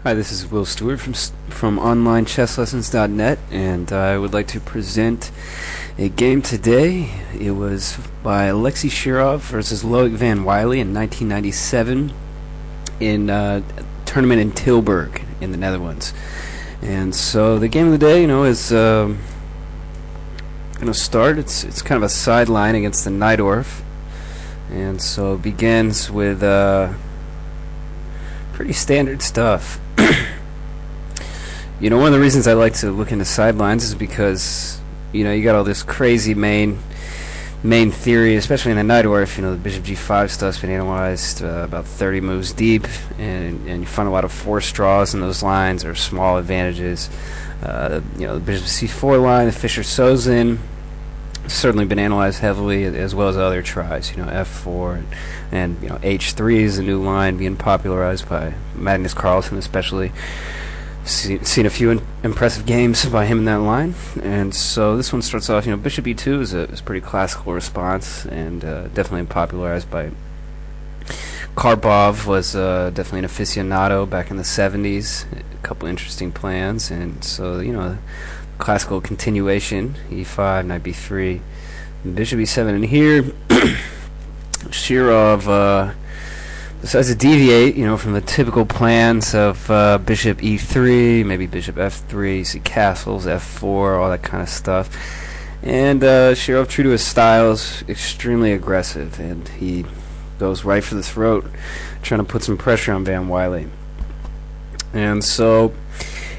Hi, this is Will Stewart from OnlineChessLessons.net, and I would like to present a game today. It was by Alexei Shirov versus Loek van Wely in 1997 in a tournament in Tilburg in the Netherlands. And so the game of the day, is going to start. It's kind of a sideline against the Najdorf, and so it begins with pretty standard stuff. One of the reasons I like to look into sidelines is because you got all this crazy main theory, especially in the Najdorf. The bishop g5 stuff's been analyzed about 30 moves deep, and you find a lot of force draws in those lines or small advantages. The bishop c4 line, the Fischer-Sozin, certainly been analyzed heavily, as well as other tries. F4 and H3 is a new line being popularized by Magnus Carlsen, especially. Seen a few impressive games by him in that line, and so this one starts off. Bishop e2 is a pretty classical response, and definitely popularized by Karpov. Was definitely an aficionado back in the 70s. A couple interesting plans, and so classical continuation: e5, knight b3, bishop e7, and here Shirov decides to deviate, from the typical plans of bishop e3, maybe bishop f3. You see castles, f4, all that kind of stuff. And Shirov, true to his style, is extremely aggressive, and he goes right for the throat, trying to put some pressure on van Wely. And so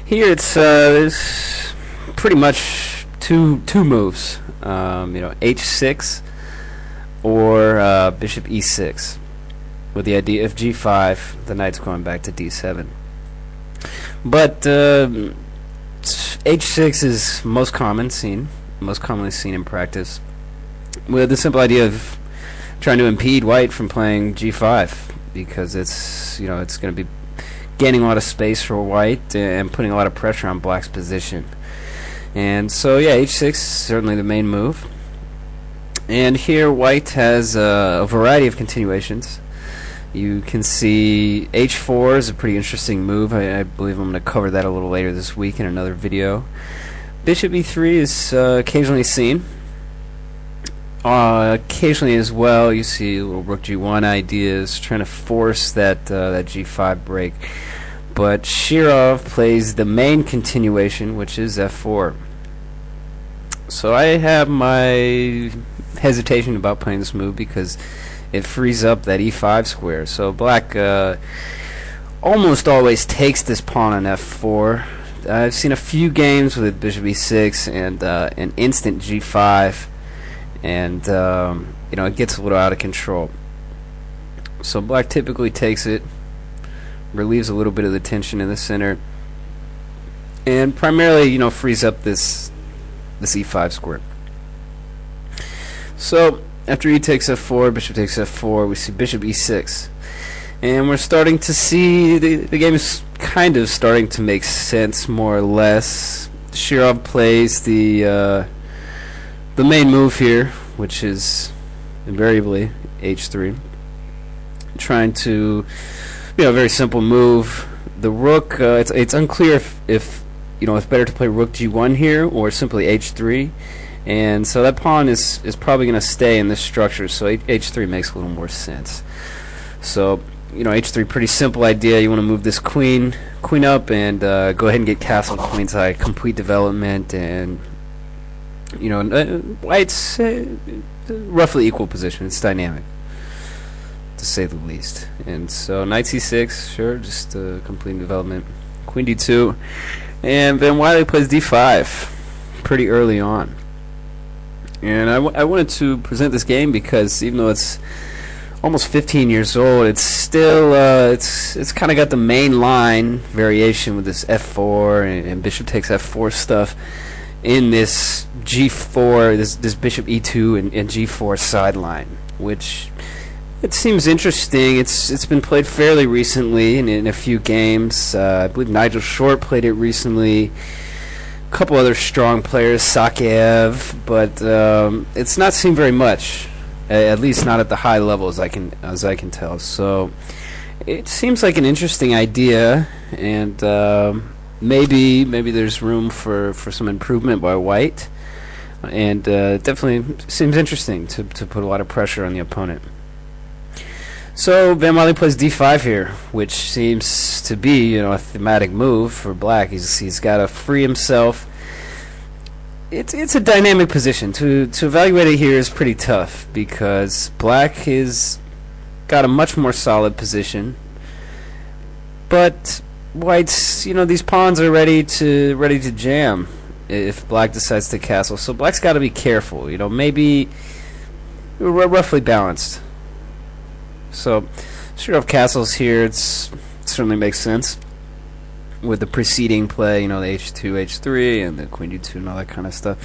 here it's there's pretty much two moves, h6 or bishop e6. With the idea of g5, the knight's going back to d7. But h6 is most commonly seen in practice, with the simple idea of trying to impede white from playing g5, because it's it's going to be gaining a lot of space for white and putting a lot of pressure on black's position. And so h6 is certainly the main move. And here white has a variety of continuations. You can see h4 is a pretty interesting move. I believe I'm going to cover that a little later this week in another video. Bishop e3 is occasionally seen. Occasionally as well, you see little rook g1 ideas, trying to force that g5 break. But Shirov plays the main continuation, which is f4. So I have my hesitation about playing this move because it frees up that e5 square. So black almost always takes this pawn on f4. I've seen a few games with bishop e6 and an instant g5, and it gets a little out of control. So black typically takes it, relieves a little bit of the tension in the center, and primarily frees up this e5 square. So after e takes f4, bishop takes f4, we see bishop e6. And we're starting to see the game is kind of starting to make sense, more or less. Shirov plays the main move here, which is invariably h3. Trying to, a very simple move. The rook, it's unclear if it's better to play rook g1 here or simply h3. And so that pawn is probably going to stay in this structure, so h3 makes a little more sense. So, h3, pretty simple idea. You want to move this queen up and go ahead and get castle queenside, complete development, and white's roughly equal position. It's dynamic, to say the least. And so knight c6, sure, just complete development. Queen d2, and then Wely plays d5 pretty early on. And I wanted to present this game because even though it's almost 15 years old, it's still it's kind of got the main line variation with this f4 and bishop takes f4 stuff in this g4, this bishop e2 and g4 sideline, which it seems interesting. It's been played fairly recently in a few games. I believe Nigel Short played it recently. Couple other strong players, Sakev, but it's not seen very much, at least not at the high level as I can tell. So it seems like an interesting idea, and maybe there's room for some improvement by White, and definitely seems interesting to put a lot of pressure on the opponent. So Van Wely plays d5 here, which seems to be, a thematic move for Black. He's got to free himself. It's a dynamic position. To evaluate it here is pretty tough because Black has got a much more solid position, but White's, these pawns are ready to jam if Black decides to castle. So Black's got to be careful. Maybe roughly balanced. So Shirov castles here. It certainly makes sense with the preceding play, the h2, h3, and the queen d2 and all that kind of stuff.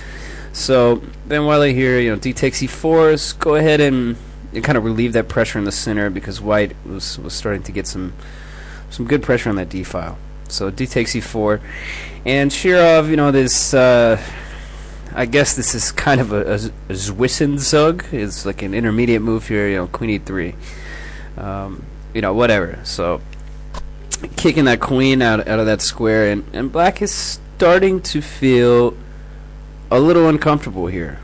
So Van Wely here, d takes e4. Go ahead and kind of relieve that pressure in the center because White was starting to get some good pressure on that d file. So d takes e4, and Shirov, this I guess this is kind of a Zwisenzug. It's like an intermediate move here, queen e3. Whatever. So kicking that queen out of that square, and Black is starting to feel a little uncomfortable here.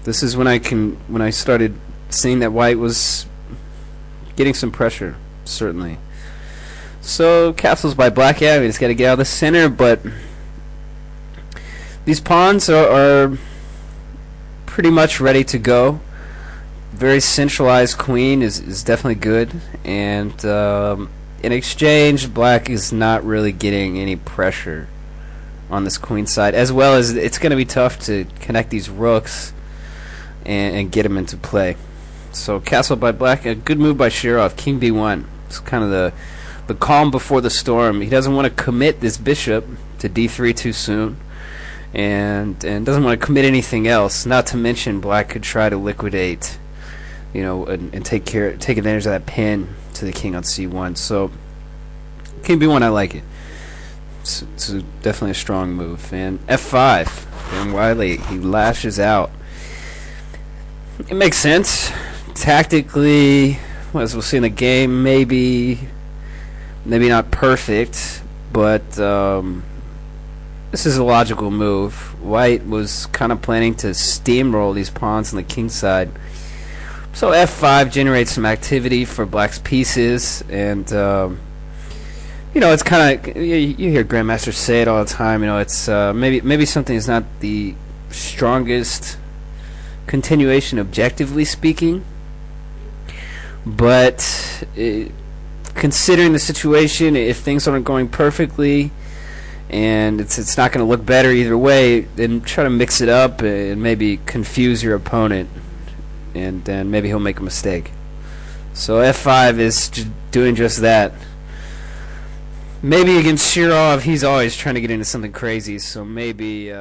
This is when I started seeing that White was getting some pressure, certainly. So castles by Black. Yeah, we just got to get out of the center, but these pawns are pretty much ready to go. Very centralized queen is definitely good, and in exchange, Black is not really getting any pressure on this queen side, as well as it's going to be tough to connect these rooks and get them into play. So castle by Black, a good move by Shirov. King b1. It's kind of the calm before the storm. He doesn't want to commit this bishop to d3 too soon, and doesn't want to commit anything else. Not to mention Black could try to liquidate, and take advantage of that pin to the king on c1. So king b1, I like it. It's definitely a strong move. And f5. Van Wely, he lashes out. It makes sense tactically, as we'll see in the game. Maybe not perfect, but this is a logical move. White was kind of planning to steamroll these pawns on the king side. So f5 generates some activity for Black's pieces, and it's kind of, you hear Grandmaster say it all the time. It's maybe something is not the strongest continuation objectively speaking, but considering the situation, if things aren't going perfectly and it's not going to look better either way, then try to mix it up and maybe confuse your opponent, and then maybe he'll make a mistake. So f5 is doing just that. Maybe against Shirov, he's always trying to get into something crazy, so maybe